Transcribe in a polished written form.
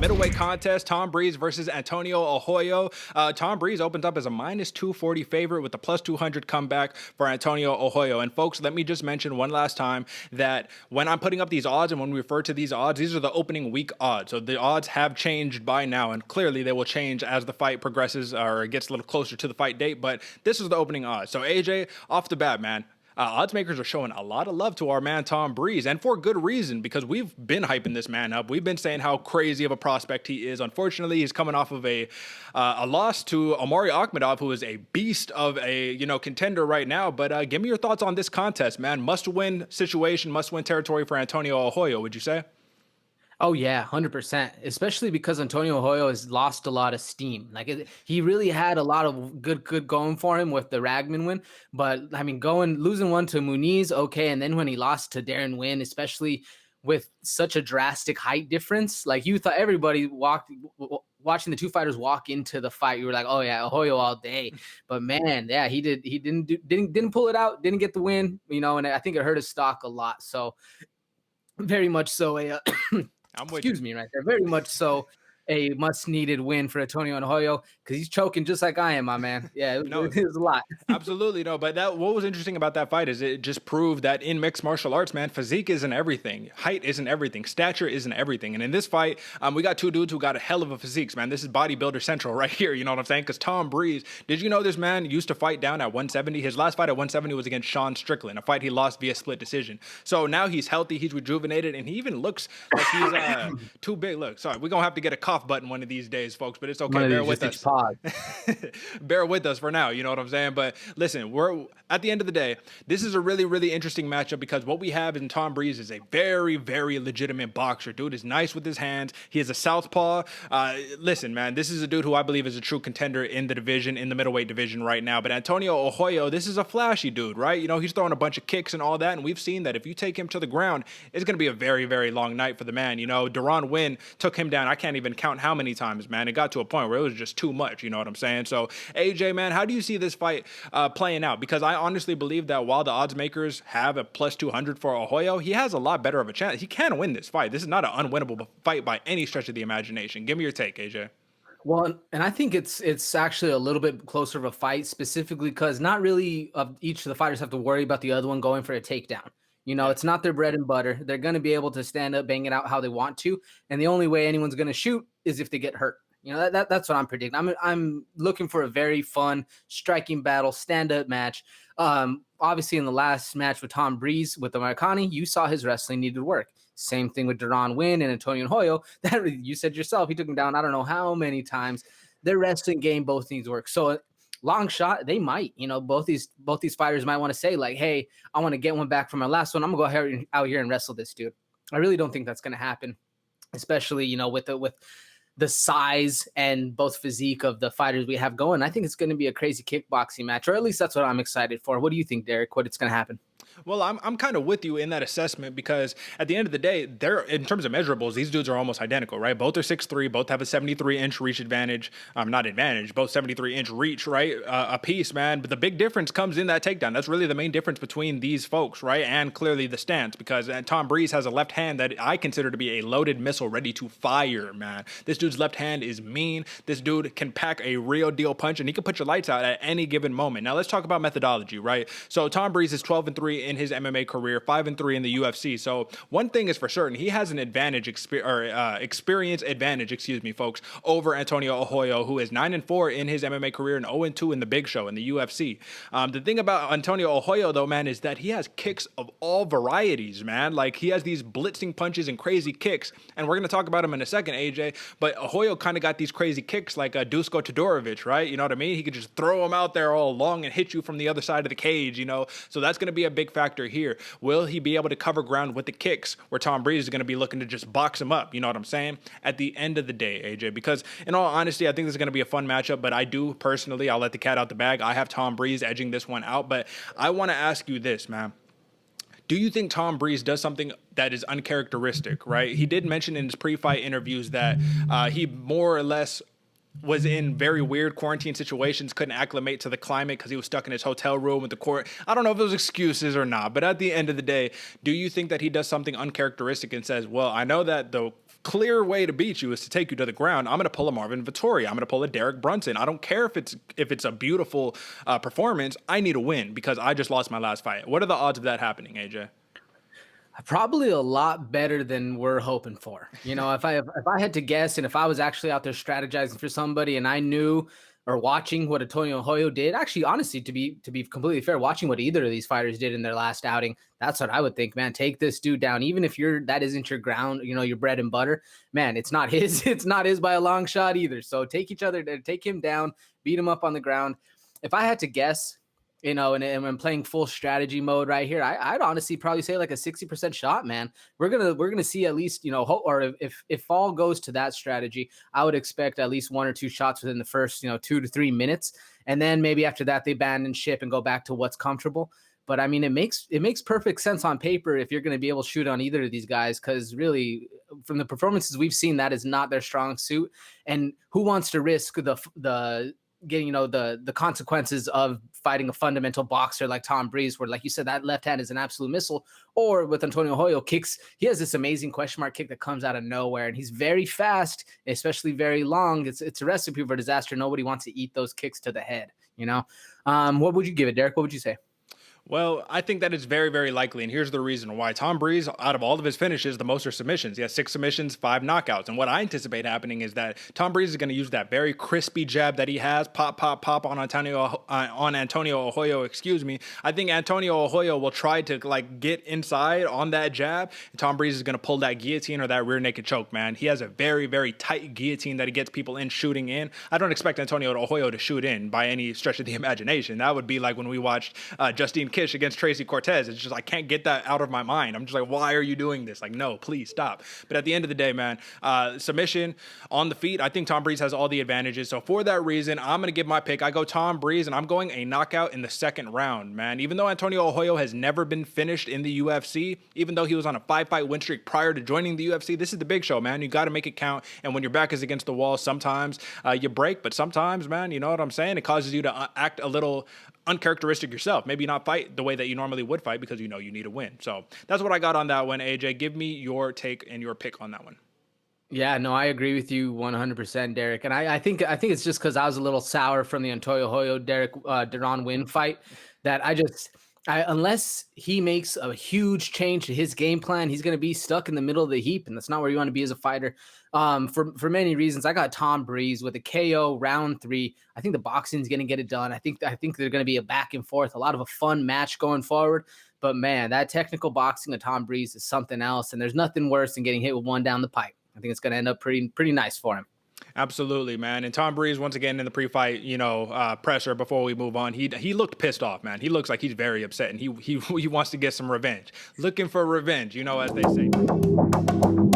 middleweight contest, Tom Breese versus Antonio Arroyo. Tom Breese opens up as a minus 240 favorite with a plus 200 comeback for Antonio Arroyo. And folks, let me just mention one last time that when I'm putting up these odds and when we refer to these odds, these are the opening week odds. So the odds have changed by now, and clearly they will change as the fight progresses or gets a little closer to the fight date. But this is the opening odds. So AJ, off the bat, man, odds makers are showing a lot of love to our man Tom Breese, and for good reason, because we've been hyping this man up. We've been saying how crazy of a prospect he is. Unfortunately, he's coming off of a loss to Omari Akhmedov, who is a beast of a contender right now. But give me your thoughts on this contest, man. Must-win situation, must-win territory for Antonio Arroyo, would you say? Oh yeah, 100%. Especially because Antonio Arroyo has lost a lot of steam. He really had a lot of good going for him with the Ragman win, but I mean, losing one to Muniz, okay, and then when he lost to Darren Wynn, especially with such a drastic height difference, like you thought everybody watching the two fighters walk into the fight, you were like, oh yeah, Arroyo all day. But man, yeah, he didn't pull it out, didn't get the win, and I think it hurt his stock a lot. So very much so I'm with excuse you. me right there. Very much so a much-needed win for Antonio Arroyo because he's choking just like I am, my man. Yeah, No, it was a lot. absolutely no. But what was interesting about that fight is it just proved that in mixed martial arts, man, physique isn't everything. Height isn't everything. Stature isn't everything. And in this fight, we got two dudes who got a hell of a physiques, man. This is bodybuilder central right here. You know what I'm saying? Because Tom Breese, did you know this man used to fight down at 170? His last fight at 170 was against Sean Strickland, a fight he lost via split decision. So now he's healthy, he's rejuvenated, and he even looks like he's too big. Look, sorry, we're gonna have to get a cough button one of these days, folks, but it's okay. Bear with us. Bear with us for now, you know what I'm saying? But listen, we're at the end of the day, this is a really, really interesting matchup because what we have in Tom Breese is a very, very legitimate boxer. Dude is nice with his hands. He is a southpaw. Listen, man, this is a dude who I believe is a true contender in the division, in the middleweight division right now. But Antonio Arroyo, this is a flashy dude, right? He's throwing a bunch of kicks and all that, and we've seen that if you take him to the ground, it's going to be a very, very long night for the man. Deron Wynn took him down. I can't even count how many times, man. It got to a point where it was just too much, you know what I'm saying? So, AJ, man, how do you see this fight playing out? Because I honestly believe that while the odds makers have a plus 200 for Arroyo, he has a lot better of a chance. He can win this fight. This is not an unwinnable fight by any stretch of the imagination. Give me your take, AJ. Well, and I think it's actually a little bit closer of a fight, specifically because not really of each of the fighters have to worry about the other one going for a takedown. It's not their bread and butter. They're going to be able to stand up, bang it out how they want to, and the only way anyone's going to shoot is if they get hurt. That's what I'm predicting. I'm looking for a very fun striking battle, stand-up match. Obviously, in the last match with Tom Breese with the Americani, you saw his wrestling needed work. Same thing with Deron Wynn and Antonio Arroyo. That you said yourself, he took him down I don't know how many times. Their wrestling game both needs work. So long shot, they might. Both these fighters might want to say like, hey, I want to get one back from my last one. I'm gonna go out here and wrestle this dude. I really don't think that's gonna happen, especially with the size and both physique of the fighters we have going. I think it's going to be a crazy kickboxing match, or at least that's what I'm excited for. What do you think, Derek? What it's going to happen? Well, I'm kind of with you in that assessment because at the end of the day, in terms of measurables, these dudes are almost identical, right? Both are 6'3", both have a 73-inch reach advantage. Not advantage, both 73-inch reach, right? A piece, man. But the big difference comes in that takedown. That's really the main difference between these folks, right? And clearly the stance, because Tom Breese has a left hand that I consider to be a loaded missile ready to fire, man. This dude's left hand is mean. This dude can pack a real deal punch, and he can put your lights out at any given moment. Now let's talk about methodology, right? So Tom Breese is 12-3 in his MMA career, 5-3 in the UFC. So one thing is for certain, he has an experience advantage, folks, over Antonio Arroyo, who is 9-4 in his MMA career and 0-2 in the Big Show in the UFC. The thing about Antonio Arroyo, though, man, is that he has kicks of all varieties, man. Like he has these blitzing punches and crazy kicks, and we're going to talk about him in a second, AJ. But Arroyo kind of got these crazy kicks like Dusko Todorovic, right? You know what I mean? He could just throw him out there all long and hit you from the other side of the cage, So that's going to be a big factor here. Will he be able to cover ground with the kicks where Tom Breese is going to be looking to just box him up? You know what I'm saying? At the end of the day, AJ, because in all honesty, I think this is going to be a fun matchup, but I do personally, I'll let the cat out the bag. I have Tom Breese edging this one out, but I want to ask you this, man. Do you think Tom Breese does something that is uncharacteristic, right? He did mention in his pre-fight interviews that he more or less was in very weird quarantine situations, couldn't acclimate to the climate because he was stuck in his hotel room with the court. I don't know if it was excuses or not, but at the end of the day, do you think that he does something uncharacteristic and says, well, I know that the clear way to beat you is to take you to the ground. I'm going to pull a Marvin Vettori. I'm going to pull a Derek Brunson. I don't care if it's a beautiful performance. I need a win because I just lost my last fight. What are the odds of that happening, AJ? Probably a lot better than we're hoping for. You know, if I had to guess, and if I was actually out there strategizing for somebody, and I knew or watching what Antonio Arroyo did, actually, honestly, to be completely fair, watching what either of these fighters did in their last outing, that's what I would think. Man, take this dude down, even if that isn't your ground, you know, your bread and butter. Man, it's not his. It's not his by a long shot either. So take him down, beat him up on the ground. If I had to guess, you know, and I'm playing full strategy mode right here, I'd honestly probably say like a 60% shot, man. We're gonna see at least, you know, or if all goes to that strategy, I would expect at least 1 or 2 shots within the first, you know, 2 to 3 minutes, and then maybe after that they abandon ship and go back to what's comfortable. But I mean, it makes perfect sense on paper if you're going to be able to shoot on either of these guys, because really, from the performances we've seen, that is not their strong suit. And who wants to risk the getting, you know, the consequences of fighting a fundamental boxer like Tom Breese, where, like you said, that left hand is an absolute missile, or with Antonio Arroyo kicks, he has this amazing question mark kick that comes out of nowhere, and he's very fast, especially very long. It's a recipe for disaster. Nobody wants to eat those kicks to the head, you know. What would you give it, Derek? What would you say? Well, I think that is very, very likely, and here's the reason why. Tom Breese, out of all of his finishes, the most are submissions. He has 6 submissions, 5 knockouts, and what I anticipate happening is that Tom Breese is going to use that very crispy jab that he has, pop, pop, pop on Antonio Arroyo. Excuse me. I think Antonio Arroyo will try to like get inside on that jab, and Tom Breese is going to pull that guillotine or that rear naked choke. Man, he has a very, very tight guillotine that he gets people in shooting in. I don't expect Antonio Arroyo to shoot in by any stretch of the imagination. That would be like when we watched Justine Kish against Tracy Cortez. It's just, I can't get that out of my mind. I'm just like, why are you doing this? Like, no, please stop. But at the end of the day, man, submission on the feet, I think Tom Breese has all the advantages. So for that reason, I'm going to give my pick. I go Tom Breese, and I'm going a knockout in the 2nd round, man. Even though Antonio Arroyo has never been finished in the UFC, even though he was on a 5-fight win streak prior to joining the UFC, this is the big show, man. You got to make it count. And when your back is against the wall, sometimes you break, but sometimes, man, you know what I'm saying? It causes you to act a little uncharacteristic yourself, maybe not fight the way that you normally would fight because you know you need a win. So that's what I got on that one. AJ, give me your take and your pick on that one. Yeah, no, I agree with you 100%, Derek. And I think it's just because I was a little sour from the Antonio Arroyo Deron Win fight that unless he makes a huge change to his game plan, he's going to be stuck in the middle of the heap, and that's not where you want to be as a fighter. For many reasons, I got Tom Breese with a KO round 3. I think the boxing's going to get it done. I think they're going to be a back and forth, a lot of a fun match going forward. But man, that technical boxing of Tom Breese is something else, and there's nothing worse than getting hit with one down the pipe. I think it's going to end up pretty nice for him. Absolutely, man. And Tom Breese, once again, in the pre-fight, presser before we move on, he looked pissed off, man. He looks like he's very upset, and he wants to get some revenge. Looking for revenge, as they say.